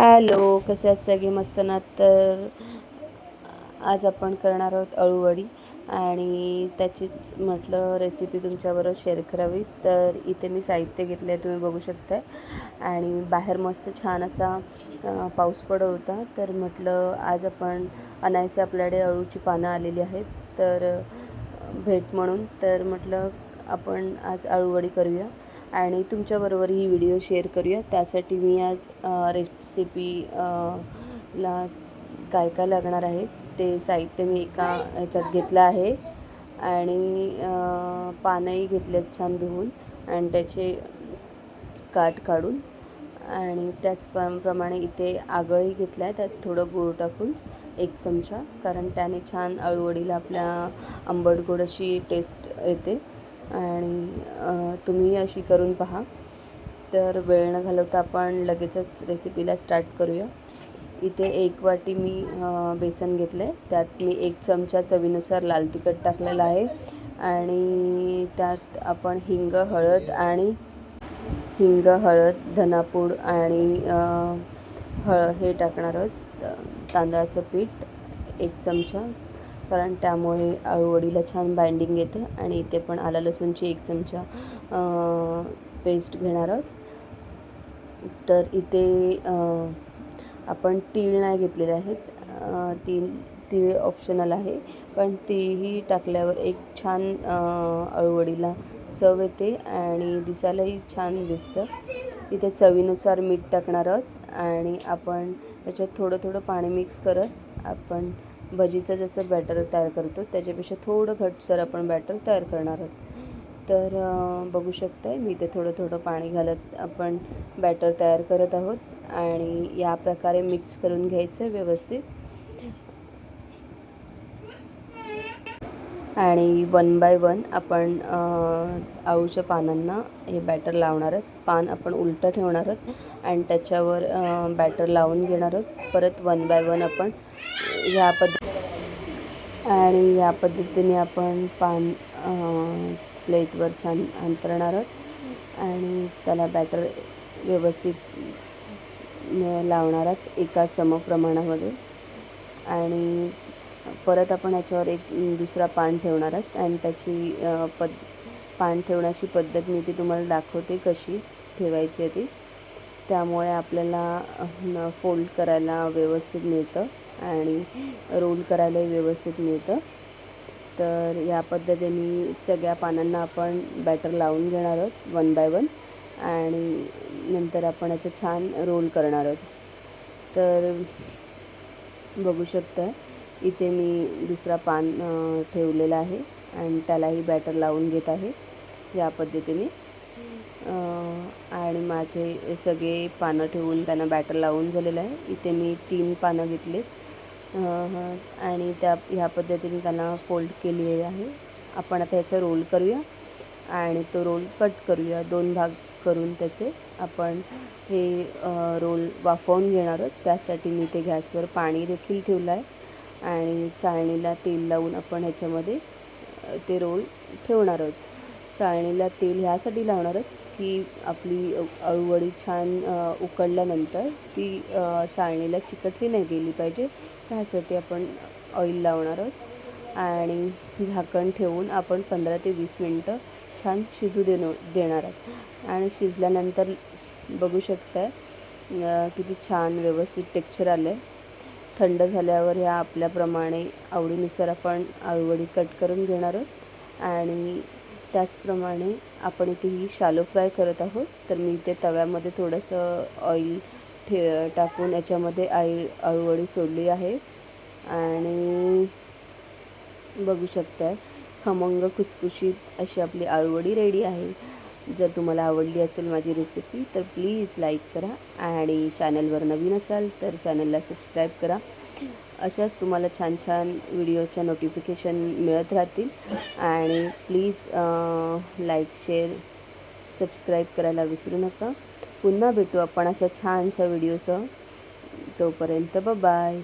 Hello, कसे आहेत सगळे? मस्त ना? तर आज आपण करणार आहोत अळूवडी आणि त्याचीच म्हटलं रेसिपी तुमच्याबरोबर शेअर करावी. तर इथे मी साहित्य घेतले आहे, तुम्ही बघू शकता. आणि बाहेर मस्त छान असा पाऊस पडत होता, तर म्हटलं आज आपण अनायसे आपल्याकडे अळूची पानं आलेली आहेत, तर भेट म्हणून तर म्हटलं आपण आज अळूवडी करूया आणि तुमच्याबरोबर ही व्हिडिओ शेअर करूया. त्यासाठी मी आज रेसिपी ला काय काय लागणार आहे ते साहित्य मी एका ह्याच्यात घेतलं आहे आणि पानंही घेतलेत छान धुवून आणि त्याचे काठ काढून. आणि त्याचप्रमाणे इथे आगळही घेतला आहे, त्यात थोडं गूळ टाकून 1 चमचा, कारण त्याने छान अळूवडीला आपल्या आंबट गोड अशी टेस्ट येते आणि तुम्ही अशी करून पहा. तर वेळ न घालवता आपण लगेचच रेसिपीला स्टार्ट करूया. इथे 1 वाटी मी बेसन घेतलं आहे, त्यात मी 1 चमचा चवीनुसार लाल तिखट टाकलेलं आहे आणि त्यात आपण हिंग, हळद, धनापूड आणि हे टाकणार आहोत, तांदळाचं पीठ 1 चमचा, कारण त्यामुळे अळूवडीला छान बाइंडिंग येतं. आणि इथे पण आलं लसूणची 1 चमचा पेस्ट घेणार आहोत. तर इथे आपण तीळ नाही घेतलेले आहेत, तीळ ऑप्शनल आहे, पण तीही टाकल्यावर एक छान अळूवडीला चव येते आणि दिसायलाही छान दिसतं. इथे चवीनुसार मीठ टाकणार आहोत आणि आपण त्याच्यात थोडं थोडं पाणी मिक्स करत आपण भजीचं जसं बॅटर तयार करतो त्याच्यापेक्षा थोडं घट्टसर आपण बॅटर तयार करणार आहोत. तर बघू शकताय मी इथे थोडं थोडं पाणी घालत आपण बॅटर तयार करत आहोत आणि या प्रकारे मिक्स करून घ्यायचं व्यवस्थित. आणि 1 बाय 1 आपण अळूच्या पानांना हे बॅटर लावणार आहोत. पान आपण उलटं ठेवणार आहोत आणि त्याच्यावर बॅटर लावून घेणार आहोत. परत 1 बाय 1 आपण या पद्धतीने आपण पान प्लेटवर छान अंतरणार आहोत आणि त्याला बॅटर व्यवस्थित लावणार आहोत एका समप्रमाणामध्ये. आणि परत आपण याच्यावर एक दुसरा पान ठेवणार आहोत आणि त्याची पान ठेवण्याची पद्धत मी ती तुम्हाला दाखवते कशी ठेवायची आहे ती. त्यामुळे आपल्याला फोल्ड करायला व्यवस्थित मिळतं आणि रोल करायलाही व्यवस्थित मिळतं. तर या पद्धतीने सगळ्या पानांना आपण बॅटर लावून घेणार आहोत 1 बाय 1 आणि नंतर आपण याचं छान रोल करणार आहोत. तर बघू शकता इथे मी दुसरा पान ठेवलेला आहे आणि त्यालाही बॅटर लावून घेत आहे या पद्धतीने. आणि माझे सगळे पानं ठेवून त्यांना बॅटर लावून झालेलं आहे. इथे मी 3 पानं घेतले आणि ह्या पद्धतीने त्यांना फोल्ड केलेले आहे. आपण आता याचा रोल करूया आणि तो रोल कट करूया. 2 भाग करून त्याचे आपण हे रोल वाफवून घेणार आहोत. त्यासाठी मी ते गॅसवर पाणी देखील ठेवलं आहे आणि चाळणीला तेल लावून आपण ह्याच्यामध्ये ते रोल ठेवणार आहोत. चाळणीला तेल ह्यासाठी लावणार आहोत की आपली अळूवडी छान उकडल्यानंतर ती चाळणीला चिकटली नाही गेली पाहिजे, ह्यासाठी आपण ऑइल लावणार आहोत. आणि झाकण ठेवून आपण 15 ते 20 मिनटं छान शिजू देणार आहोत. आणि शिजल्यानंतर बघू शकताय किती छान व्यवस्थित टेक्स्चर आलं आहे. थंड झाल्यावर ह्या आपल्याप्रमाणे आवडीनुसार आपण अळूवडी कट करून घेणार आहोत. आणि त्याचप्रमाणे आपण इथे ही शालो फ्राय करत आहोत. तर मी इथे तव्यामध्ये थोडंसं ऑइल टाकून याच्यामध्ये अळूवडी सोडली आहे आणि बघू शकताय खमंग खुसखुशीत अशी आपली अळूवडी रेडी आहे. जर तुम्हाला आवडली असेल माझी रेसिपी तर प्लीज लाईक करा आणि चॅनलवर नवीन असाल तर चॅनलला सबस्क्राईब करा. अशाच तुम्हाला छान छान व्हिडिओच्या नोटिफिकेशन मिळत राहतील. आणि प्लीज लाईक, शेअर, सबस्क्राईब करायला विसरू नका. पुन्हा भेटू आपण अशा छानशा व्हिडिओसह. तोपर्यंत बाय.